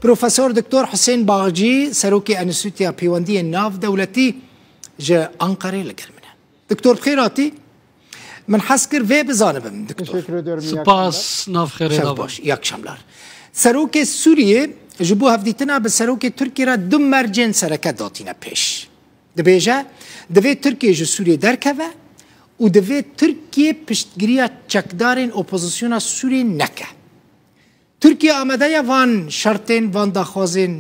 پروفسور دکتور حسین باغجی سروکی انستیتویا پیوندی ناف دولتی جا انقره لگل منه. دکتور بخیراتی من حس کرد وی بزانم دکتور. Teşekkür ediyorum. سپاس ناف خیره شب باش یک شملار. سروکی سوریه جبو هفدیتنا به سروکی ترکیه را دو مرجن سرکت داتینه پیش. دبیجه دوی ترکیه جو سوریه درکوه و دوی ترکیه پشتگیری چکدارین اپوزیسیون سوریه نکه. Türkiye amedeye van şartın van daxwazên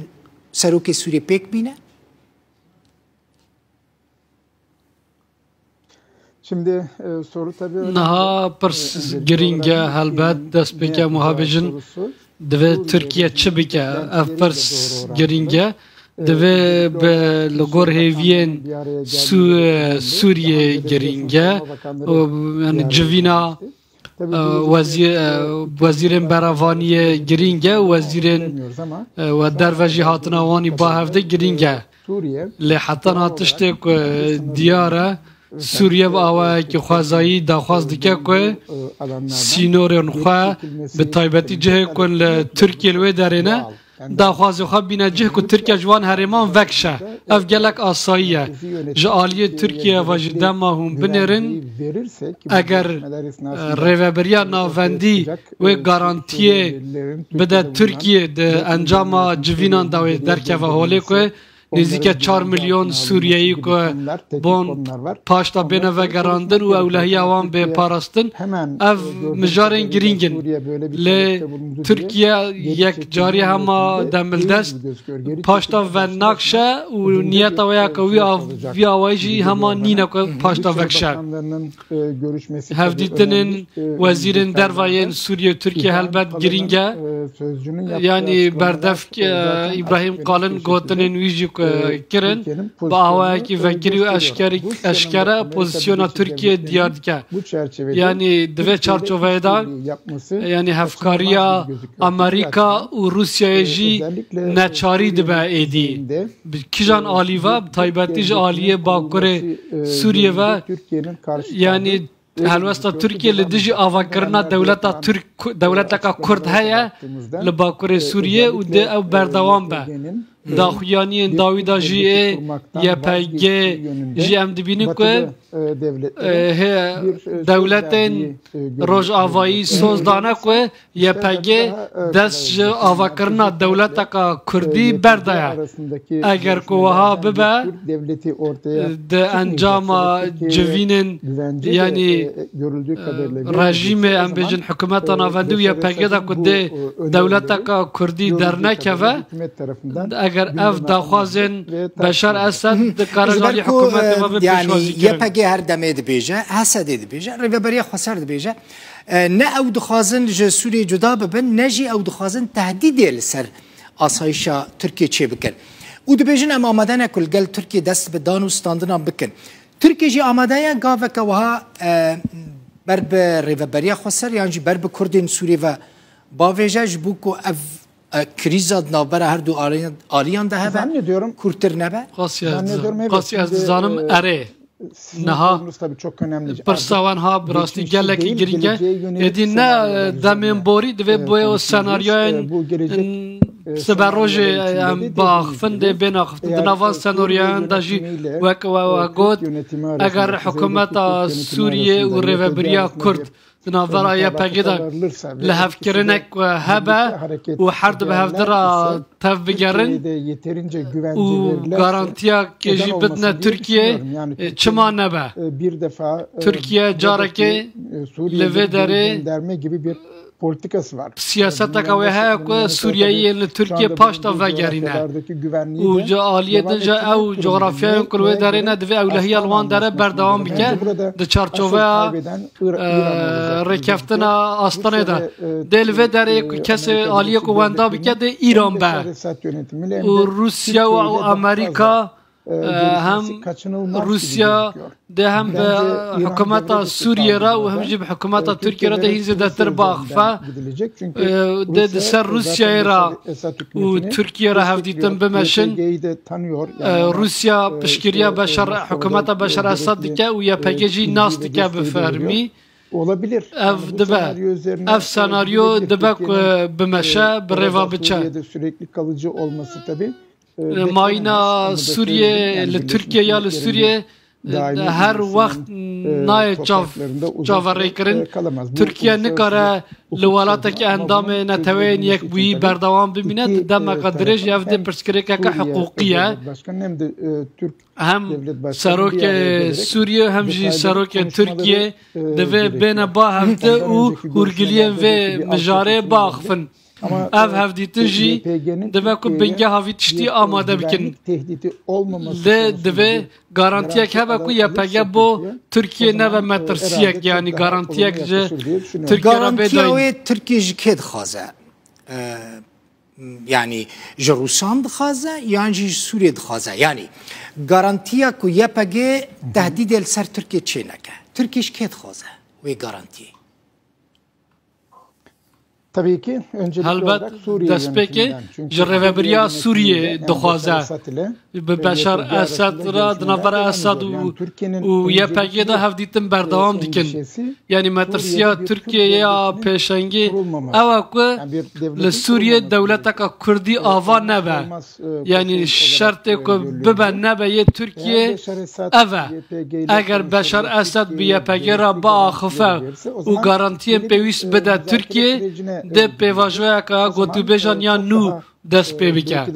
serokê Sûriyê pêk bîne? Şimdi soru tabii önemli. Naha pers giringe helbet destpêke muhabêjin divê Tirkiye çi bike ev pers giringe divê bi li gor hêviyên Sûriye giringe yani civîna وزیرین براوانی گرینگه وزیرین و دروژی هاتنا وانی با هفته گرینگه لی حتی ناتشته که دیاره سوریه با آوه که خوازایی داخواز دکه که سینورین خواه به تایبتی جه کن لترکیه لوی دارینه داخواز خواه بینه جه که ترکیه جوان هریمان وکشه اف گلک آساییه جعالی ترکیه و جدما هم بنرن اگر ریوبریا ناوندی و گارانتیه بده ترکیه ده انجام جوینان داوی درکه و حاله که نزدیک 4 میلیون سوریایی که بون پاشتا بینه و گراندن و اولهی آوان به پاراستن اف مجارین گرینگن لی ترکیه یک جاری همه دمل دست پاشتا و نقشه و نیت ویا که وی آوایجی همه نینه که پاشتا وکشه هفدیتنین وزیرین دروایین سوریه و ترکیه هلبت گرینگه یعنی بردف ابراهیم قالن گوتنین ویجی کرن با آوایی که وکری و اشکره پوزیسیونا ترکیه دیار دکه یعنی دوی چارچوبه دا یعنی هفکاریا امریکا و روسیه جی نچاری دبه ایدی کجان آلیوه تایبتیج آلیه باکور سوریه و یعنی هلوستا ترکیه لدیجی آواکرنا دولتا کرد هیا لباکور سوریه و ده او بردوام به داخویانی داویدا جیه یا پیگه جی ام دبینی که دولتین روز آوایی سوزدانه که یا پیگه دست آواکرنا دولتا که کردی بردایا اگر که وها ببه ده انجام جوینن یعنی رژیم ام بیجن حکومت نافندو یا پیگه دا که دولتا که کردی در نکوه اگر اف داخوازن بشار اسد کارگاری حکومت ما به پیشوازی یه پگه هر دمه دبیجه حسد دبیجه ریوبریا خسر دبیجه نه او دخوازن جسوری جدا ببن نجی او دخوازن تهدید لسر آسایشا ترکیه چه بکن او دبیجن ام آماده نکل گل ترکیه دست به دانو ستاندنا بکن ترکیه جی آماده یا گاوه که وها برب ریوبریا خسر یعنی برب کردین سوری و باویجه جبو که اف کریزاد نابرا هر دو آلیان ده هبه کورتر نبه قاسی از زانم اره نها پرساوان ها براستی گلکی گرینگه ادی نه دمین بوری دوی بوی و سناریوین سبر روژ باخفن ده بین آخفتن دنوان سناریوین داجی وک و گود اگر حکومت سوریه و ریوبریا کرد ناظر یا پگیدا لحف کرنک و هبه و حرد به هفدرا تف بگرن و گارانتیا که جیبتنا ترکیه چما نبه ترکیه جاره که لوه داره siyasete kavga haya ku Suriye'yi ile Türkiye paşta veggerine. U caaliyet de ev coğrafyayı kurve derine de evliya alwan dere berdevam bike de çarçova rekeftina astane da del ve dere kese aliye ku vanda bike de İran be. U Rusya ve Amerika هم روسیا ده هم به حکومت سوریه را و همچنین به حکومت ترکیه را ده هیچ دستر باخفه ده سر روسیا را و ترکیه را هفدیتن بمشن روسیا پشکریا بشر حکومت بشر اسد که و یا پگیجی ناس که بفرمی olabilir. Ev dibe. Ev senaryo dibe bimeşe bir reva biçe. Suriye'de sürekli kalıcı olması tabii. Mayna Suriye, li Türkiye ya li Suriye her vakt naye çavarê kirin. Türkiye nikare li welateke endamê neteweyên yekbûyî berdewam bimîne demeka dirêj ev dê pirsgirêkeke hiqûqî ye. Hem serokê Sûriye hem jî serokê Türkiye divê bêne bahevde û hûrgiliyên vê mijarê baxifin. Ev hevdîtin jî dibe ku bingeha vî tiştî amade bikin. Lê divê garantiyek hebe ku YPG bo Türkiye neve metirsiyek yani garantiyek ji Türkiye re bêdayîn. Türkiye ji kê dixwaze? Yani ji Rûsan dixwaze yan jî Sûriye dixwaze? Yani garantiya ku YPG tehdîdê li ser Türkiye çê neke. Türkiye ji kê dixwaze wê garantiyê? Tabii ki öncelikli olarak Suriye yönetiminden. Çünkü reveberiya Suriye dixwaze. Beşar Esad ra dinavera Esad û YPG de hevdîtin berdewam dikin. Yani metirsiya Türkiye ya pêşengî ew ku li Suriye dewleteka Kurdî ava nebe. Yani şertê ku bibe nebe yê Türkiye ev e. Eger Beşar Esad bi YPG ra biaxife û garantiyên pêwîst bide Türkiye de pêvajoyeka gotûbêjan ya nû dest pê bike.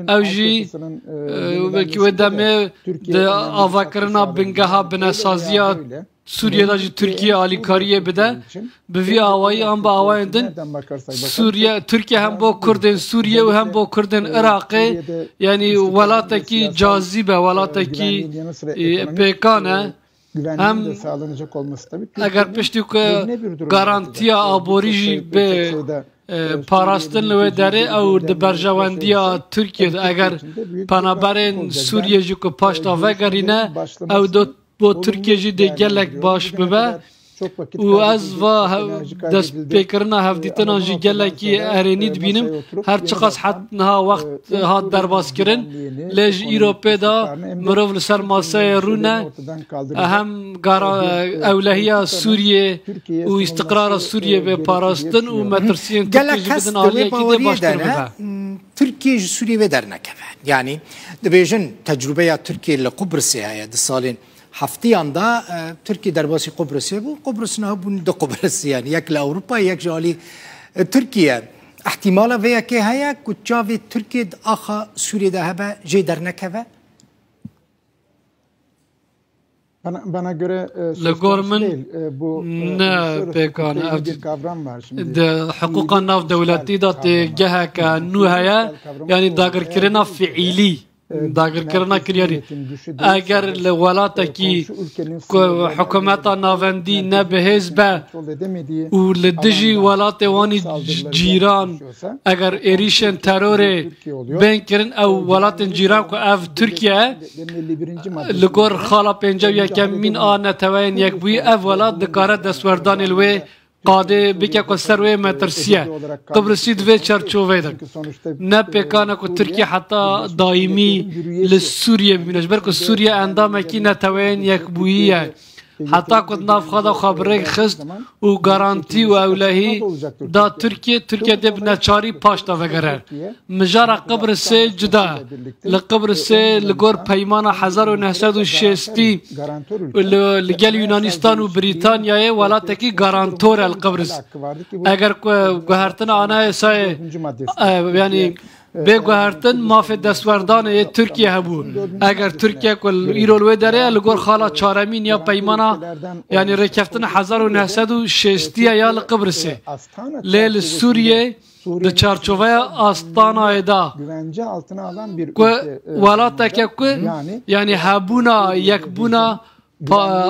Ew jî wekî wê demê di avakirina bingeha binesaziya Suriye'de jî Türkiye alîkariyê bide. Bi vî awayî an bi awayên din Suriye, Türkiye hem bo Kurdên Suriye û hem bo Kurdên Iraqê yani welatekî cazîb e, welatekî pêkan e. Hem eger piştî ku garantiya aborî jî bê parastin li wê derê ew di berjewendiya Türkiye eger penaberên Sûriye jî ku paşta vegerîne ew bo Türkiye jî dê gelek baş bibe û ez va destpêkirina hevdîtinan jî gelekî erênî dibînim her çiqas niha wext hat derbas kirin lê ji îropê da mirov li ser maseyê rûne hem ewlehiya Sûriye û îstiqrara Sûriye bê parastin û metirsiyên Türkiye jî bidin aliyekî de baştir bibe. Türkiye ji Sûriye vê dernekeve. Yani dibêjin tecrübeya Türkiye li Qubrusê heye di salên haftiyan da Türkiye derbasî Qubrusê bû. Qubrus niha bûn di Qubrus yani yek li Ewropa yek ji alî Türkiye. İhtimala vê yekê heye ku çavê Türkiye di axa Sûriyê hebe jê dernekeve? Bana göre bu ne pekane bir kavram var şimdi. De hukuka nav devleti da te geheka nu heye yani dagirkirina fiili dagirkirina kiryari eğer li welatekî hukûmeta navendî ne bi hêzbe û li dijî welatê wanî cîran eğer êrîşên terorê bên kirin ew welatên cîran ku ev Türkiye li gor xala pêncev yekemîn a neteweyên yekbûyî ev welat dikare destwerdanê li wê qadê bike ku ser wê metirsiye Kıbrısî divê çerçovê de ne pêkane ku Türkiye heta daîmî li Sûriye bimîne ji ber ku Sûriye endamekî neteweyên yekbûyî ye heta ku navxa da xwe xist û garantî û ewlehî da Türkiye dê bi neçarî paş da vegere. Mijara Kıbrısê cida li Kıbrısê li gor peymana 1960 li gel Yunanistan û Brîtanyayê welatekî garantor el Kıbrıs. Eger guhertina ana yasayê yani bê guhertin mafê destwerdanê Türkiye hebû. Eger Türkiye ku îro li wê derê li gor xala çaremîn ya peymana yani rêkeftina 1960 ya li Kıbrısê. Lê li Sûriye di çarçoveya Astanayê da ku welateke ku yani hebûna yekbûna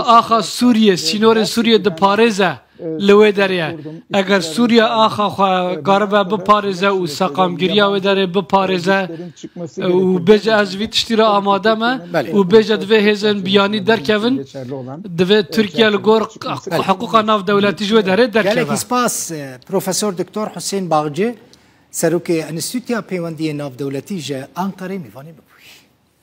axa Sûriye sînorên Sûriye diparêze li wê derê. Eger Sûriye axa xwe karibe biparêze û seqamgiriya wê derê biparêze û bêje ez vî tiştî re amade me û bêje divê hêzên biyanî derkevin divê Türkiye li gor hiqûqa navdewletî ji wê derê derkeve. Gelekî spas Profesör Doktor Hüseyin Bağcı serokê Enstitûya Peywendiyê Navdewletî ji Ankarê mêvanê bikeve.